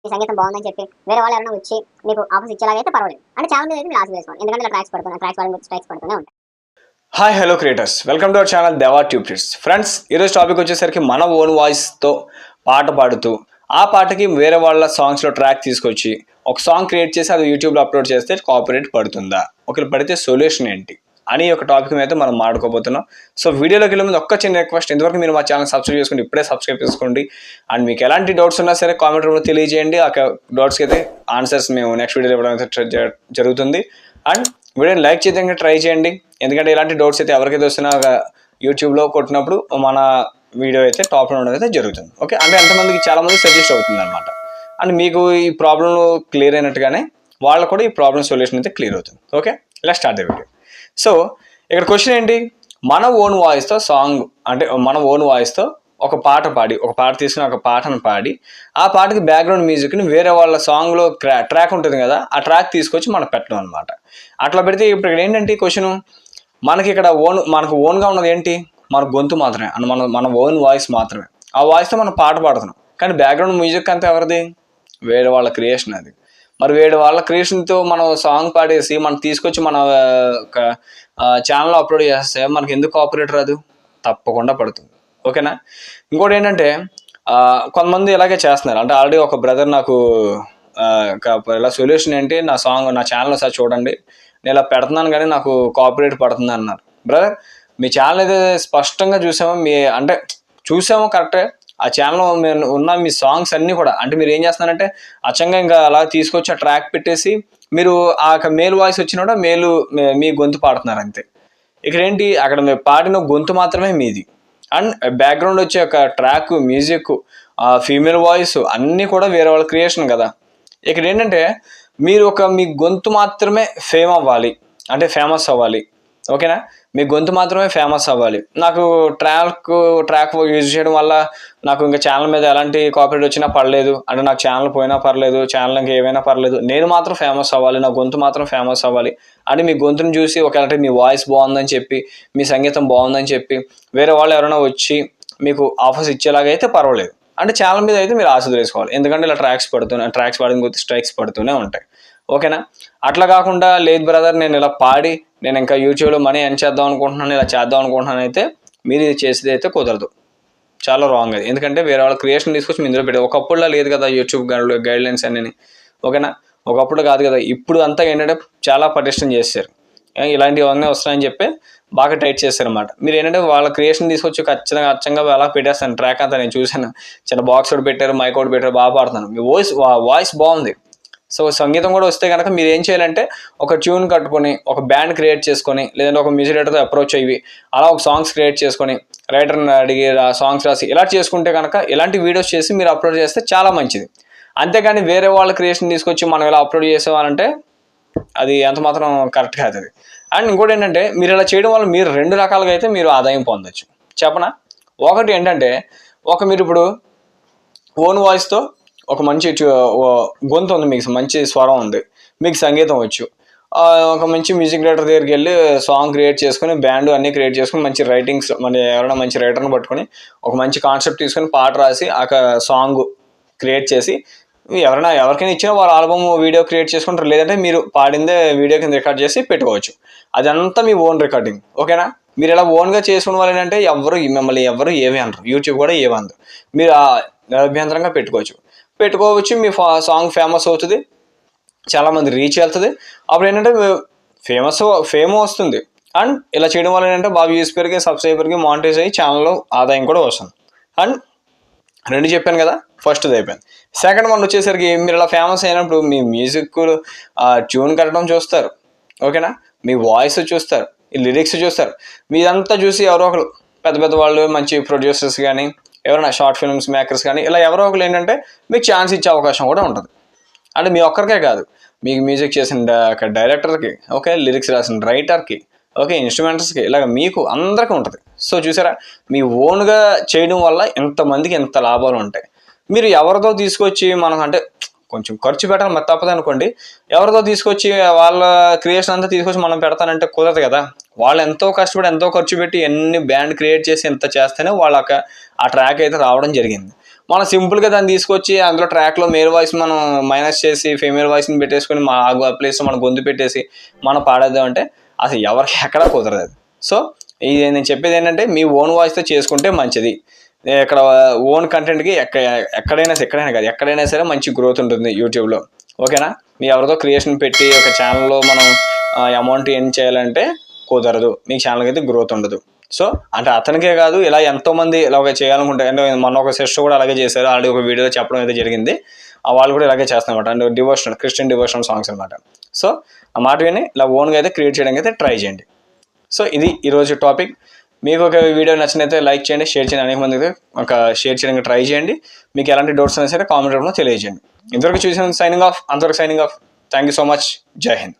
మీ సంగీతం బాగుందని చెప్పి వేరే వాళ్ళు ఎవరైనా వచ్చి మీకు ఆఫర్స్ ఇచ్చేలాగైతే పర్వాలేదు. అంటే చాలా మంది అయితే మీరు ఆశ వేసుకోండి, ఎందుకంటే ఇలా ట్రాక్స్ పడుతూనే ఉంటాయి. Hi hello creators, welcome to our channel దేవా ట్యూబ్ టిప్స్. ఫ్రెండ్స్, ఈరోజు టాపిక్ వచ్చేసరికి మన ఓన్ వాయిస్తో పాట పాడుతూ ఆ పాటకి వేరే వాళ్ళ సాంగ్స్లో ట్రాక్ తీసుకొచ్చి ఒక సాంగ్ క్రియేట్ చేసి అది యూట్యూబ్లో అప్లోడ్ చేస్తే కాపీరైట్ పడుతుందా, ఒకవేళ పడితే సొల్యూషన్ ఏంటి అని ఒక టాపిక్ మీద అయితే మనం మాట్లాడుకోబోతున్నాం. సో వీడియోలోకి వెళ్ళే ముందు ఒక్క చిన్న రిక్వెస్ట్, ఇంతవరకు మీరు మా ఛానల్ సబ్స్క్రైబ్ చేసుకోండి, ఇప్పుడే సబ్స్క్రైబ్ చేసుకోండి. అండ్ మీకు ఎలాంటి డౌట్స్ ఉన్నా సరే కామెంట్ రూమ్లో తెలియజేయండి. ఆ డౌట్స్కి అయితే ఆన్సర్స్ మేము నెక్స్ట్ వీడియోలో ఇవ్వడం అయితే జరుగుతుంది. అండ్ వీడియోని లైక్ చేయడానికి ట్రై చేయండి, ఎందుకంటే ఇలాంటి డౌట్స్ అయితే ఎవరికైతే వస్తున్నా యూట్యూబ్లో కొట్టినప్పుడు మన వీడియో అయితే టాప్లో ఉండడం అయితే జరుగుతుంది. ఓకే, అంటే ఎంతమందికి చాలామంది సజెస్ట్ అవుతుంది అనమాట. అండ్ మీకు ఈ ప్రాబ్లం క్లియర్ అయినట్టుగానే వాళ్ళకు కూడా ఈ ప్రాబ్లం సొల్యూషన్ అయితే క్లియర్ అవుతుంది. ఓకే, ఇలా స్టార్ట్ ద వీడియో. సో ఇక్కడ క్వశ్చన్ ఏంటి, మన ఓన్ వాయిస్తో సాంగ్, అంటే మన ఓన్ వాయిస్తో ఒక పాట పాడి, ఒక పాట తీసుకుని ఒక పాటను పాడి ఆ పాటకి బ్యాక్గ్రౌండ్ మ్యూజిక్ని వేరే వాళ్ళ సాంగ్లో ట్రాక్ ఉంటుంది కదా, ఆ ట్రాక్ తీసుకొచ్చి మనం పెట్టడం అనమాట. అట్లా పెడితే ఇప్పుడు ఇక్కడ ఏంటంటే క్వశ్చన్, మనకి ఇక్కడ మనకు ఓన్గా ఉన్నది ఏంటి, మన గొంతు మాత్రమే, అండ్ మన ఓన్ వాయిస్ మాత్రమే. ఆ వాయిస్తో మనం పాట పాడుతున్నాం, కానీ బ్యాక్గ్రౌండ్ మ్యూజిక్ అంతా ఎవరిది, వేరే వాళ్ళ క్రియేషన్ అది. మరి వేరే వాళ్ళ క్రియేషన్తో మనం సాంగ్ పాడేసి మనం తీసుకొచ్చి మన ఛానల్లో అప్లోడ్ చేస్తే మనకి ఎందుకు కాపీరైట్ రాదు? తప్పకుండా పడుతుంది. ఓకేనా. ఇంకోటి ఏంటంటే కొంతమంది ఇలాగే చేస్తున్నారు. అంటే ఆల్రెడీ ఒక బ్రదర్ నాకు ఇలా సొల్యూషన్ ఏంటి, నా ఛానల్ ఒకసారి చూడండి, నేను ఇలా పెడుతున్నాను కానీ నాకు కాపీరైట్ పడుతుంది అన్నారు. బ్రదర్, మీ ఛానల్ అయితే స్పష్టంగా చూసామో కరెక్టే, ఆ ఛానల్లో ఉన్న మీ సాంగ్స్ అన్నీ కూడా, అంటే మీరు ఏం చేస్తున్నారంటే అచ్చంగా ఇంకా అలా తీసుకొచ్చి ఆ ట్రాక్ పెట్టేసి మీరు ఆ మేల్ వాయిస్ వచ్చినా మీ గొంతు పాడుతున్నారు అంతే. ఇక్కడ ఏంటి, అక్కడ మీరు పాడిన గొంతు మాత్రమే మీది, అండ్ బ్యాక్గ్రౌండ్ వచ్చే ఒక ట్రాక్, మ్యూజిక్, ఫీమేల్ వాయిస్ అన్నీ కూడా వేరే వాళ్ళ క్రియేషన్ కదా. ఇక్కడ ఏంటంటే మీరు మీ గొంతు మాత్రమే ఫేమస్ అవ్వాలి. ఓకేనా, మీ గొంతు మాత్రమే ఫేమస్ అవ్వాలి. నాకు ట్రాక్ యూజ్ చేయడం వల్ల నాకు ఇంకా ఛానల్ మీద ఎలాంటి కాపీరైట్ వచ్చినా పర్లేదు, అంటే నాకు ఛానల్ పోయినా పర్లేదు, ఛానల్ ఇంకా ఏమైనా పర్లేదు, నేను మాత్రం ఫేమస్ అవ్వాలి, నా గొంతు మాత్రం ఫేమస్ అవ్వాలి అని మీ గొంతును చూసి ఒకవేళ మీ వాయిస్ బాగుందని చెప్పి, మీ సంగీతం బాగుందని చెప్పి వేరే వాళ్ళు ఎవరైనా వచ్చి మీకు ఆఫర్స్ ఇచ్చేలాగైతే పర్వాలేదు. అంటే ఛానల్ మీద అయితే మీరు ఆశ వేసుకోవాలి, ఎందుకంటే ఇలా ట్రాక్స్ పాడిన కొద్ది స్ట్రైక్స్ పడుతూనే ఉంటాయి. ఓకేనా. అట్లా కాకుండా లేదు బ్రదర్, నేను ఇలా పాడి నేను ఇంకా యూట్యూబ్లో మనీ ఎర్న్ చేద్దాం అనుకుంటున్నాను, ఇలా చేద్దాం అనుకుంటున్నాను అయితే మీరు ఇది చేసేది అయితే కుదరదు, చాలా రాంగ్ అది. ఎందుకంటే వేరే వాళ్ళ క్రియేషన్ తీసుకొచ్చి మీ ఇందులో పెట్టారు. ఒకప్పుడులా లేదు కదా యూట్యూబ్ గైడ్లైన్స్ అన్నీ. ఓకేనా, ఒకప్పుడు కాదు కదా, ఇప్పుడు అంతా ఏంటంటే చాలా పటిష్టం చేశారు. ఇలాంటివన్నీ వస్తాయని చెప్పి బాగా టైట్ చేస్తారు అనమాట. మీరు ఏంటంటే వాళ్ళ క్రియేషన్ తీసుకొచ్చి అచ్చంగా అలా పెట్టేస్తాను ట్రాక్ అంతా. నేను చూశాను, చిన్న బాక్స్ ఒకటి పెట్టారు, మైక్ ఒకటి పెట్టారు, బాగా పాడుతున్నాను, మీ వాయిస్ బాగుంది. సో సంగీతం కూడా వస్తే కనుక మీరు ఏం చేయాలంటే ఒక ట్యూన్ కట్టుకొని ఒక బ్యాండ్ క్రియేట్ చేసుకొని, లేదంటే ఒక మ్యూజిక్ డైరెక్టర్తో అప్రోచ్ అయ్యి అలా ఒక సాంగ్స్ క్రియేట్ చేసుకొని రైటర్ని అడిగి సాంగ్స్ రాసి ఇలా చేసుకుంటే కనుక ఇలాంటి వీడియోస్ చేసి మీరు అప్లోడ్ చేస్తే చాలా మంచిది. అంతేగాని వేరే వాళ్ళ క్రియేషన్ తీసుకొచ్చి మనం ఇలా అప్లోడ్ చేసేవాళ్ళంటే అది ఎంత మాత్రం కరెక్ట్ కాదు అది. అండ్ ఇంకోటి ఏంటంటే మీరు ఇలా చేయడం వల్ల మీరు రెండు రకాలుగా అయితే మీరు ఆదాయం పొందొచ్చు. చెప్పనా, ఒకటి ఏంటంటే మీరు ఇప్పుడు ఓన్ వాయిస్తో ఒక మంచి గొంతు ఉంది, మీకు మంచి స్వరం ఉంది, మీకు సంగీతం వచ్చు, ఒక మంచి మ్యూజిక్ డైరెక్టర్ దగ్గరికి వెళ్ళి సాంగ్ క్రియేట్ చేసుకుని బ్యాండ్ అన్నీ క్రియేట్ చేసుకుని మంచి రైటింగ్స్, ఎవరైనా మంచి రైటర్ని పట్టుకొని ఒక మంచి కాన్సెప్ట్ తీసుకొని పాట రాసి ఆ సాంగ్ క్రియేట్ చేసి ఎవరికైనా ఇచ్చినా వాళ్ళ ఆల్బమ్ వీడియో క్రియేట్ చేసుకుంటారు, లేదంటే మీరు పాడిందే వీడియో కింద రికార్డ్ చేసి పెట్టుకోవచ్చు. అదంతా మీ ఓన్ రికార్డింగ్. ఓకేనా, మీరు ఇలా ఓన్గా చేసుకున్న వాళ్ళు ఏంటంటే మిమ్మల్ని ఎవరు ఏమీ అనరు, యూట్యూబ్ కూడా ఏమందరు, మీరు నిరభ్యంతరంగా పెట్టుకోవచ్చు. మీ సాంగ్ ఫేమస్ అవుతుంది, చాలామంది రీచ్ వెళ్తుంది, అప్పుడు ఏంటంటే ఫేమ్ వస్తుంది. అండ్ ఇలా చేయడం వల్ల ఏంటంటే బాగా వ్యూస్ పెరిగి, సబ్స్క్రైబర్కి, మానిటైజ్ అయ్యి ఛానల్లో ఆదాయం కూడా వస్తుంది. అండ్ రెండు చెప్పాను కదా, ఫస్ట్ది అయిపోయింది. సెకండ్ వన్ వచ్చేసరికి మీరు ఇలా ఫేమస్ అయినప్పుడు మీ మ్యూజిక్ ట్యూన్ కట్టడం చూస్తారు. ఓకేనా, మీ వాయిస్ చూస్తారు, ఈ లిరిక్స్ చూస్తారు. మీదంతా చూసి ఎవరో ఒకరు పెద్ద వాళ్ళు మంచి ప్రొడ్యూసర్స్ కానీ ఎవరైనా షార్ట్ ఫిల్మ్స్ మేకర్స్ కానీ ఇలా ఎవరో ఒకరు ఏంటంటే మీకు ఛాన్స్ ఇచ్చే అవకాశం కూడా ఉంటుంది. అంటే మీ ఒక్కరికే కాదు, మీకు మ్యూజిక్ చేసిన డైరెక్టర్కి, ఓకే, లిరిక్స్ రాసిన రైటర్కి, ఓకే, ఇన్స్ట్రుమెంటర్స్కి, ఇలాగ మీకు అందరికీ ఉంటుంది. సో చూసారా, మీ ఓన్గా చేయడం వల్ల ఎంతమందికి ఎంత లాభాలు ఉంటాయి. మీరు ఎవరితో తీసుకొచ్చి అంటే కొంచెం ఖర్చు పెట్టాలి, మరి తప్పదు అనుకోండి. ఎవరితో తీసుకొచ్చి వాళ్ళ క్రియేషన్ అంతా తీసుకొచ్చి మనం పెడతానంటే కుదరదు కదా. వాళ్ళు ఎంతో కష్టపడి ఎంతో ఖర్చు పెట్టి ఎన్ని బ్యాండ్ క్రియేట్ చేసి ఎంత చేస్తేనే వాళ్ళ ఆ ట్రాక్ అయితే రావడం జరిగింది. మనం సింపుల్గా దాన్ని తీసుకొచ్చి అందులో ట్రాక్లో మేల్ వాయిస్ మనం మైనస్ చేసి ఫీమేల్ వాయిస్ని పెట్టేసుకొని మా ప్లేస్లో మనం గొంతు పెట్టేసి మనం పాడేద్దాం అంటే అసలు ఎవరికి ఎక్కడా కుదరదు అది. సో ఇది నేను చెప్పేది ఏంటంటే మీ ఓన్ వాయిస్తో చేసుకుంటే మంచిది. ఇక్కడ ఓన్ కంటెంట్కి ఎక్కడైనా కాదు ఎక్కడైనా సరే మంచి గ్రోత్ ఉంటుంది యూట్యూబ్లో. ఓకేనా? మీ ఎవరితో క్రియేషన్ పెట్టి ఒక ఛానల్లో మనం అమౌంట్ ఏం చేయాలంటే కుదరదు, మీ ఛానల్కి అయితే గ్రోత్ ఉండదు. సో అంటే అతనికే కాదు, ఇలా ఎంతోమంది ఇలాగ చేయాలనుకుంటే, అంటే మొన్న ఒక సిస్టర్ కూడా అలాగే చేశారు, ఆల్రెడీ ఒక వీడియోలో చెప్పడం అయితే జరిగింది. వాళ్ళు కూడా ఇలాగే చేస్తారన్నమాట, అంటే డివోషనల్ క్రిస్టియన్ డివోషనల్ సాంగ్స్ అనమాట. సో ఆ మాట విని ఇలా ఓన్గా అయితే క్రియేట్ చేయడానికి అయితే ట్రై చేయండి. సో ఇది ఈరోజు టాపిక్. మీకు ఒక వీడియో నచ్చినైతే లైక్ చేయండి, షేర్ చేయండి, అనేక మందికి ఒక షేర్ చేయడానికి ట్రై చేయండి. మీకు ఎలాంటి డౌట్స్ అయినా సరే కామెంట్ రూపంలో తెలియజేయండి. ఇంతవరకు చూసిన సైనింగ్ ఆఫ్, అంతవరకు signing off. Thank you so much. జై హింద్.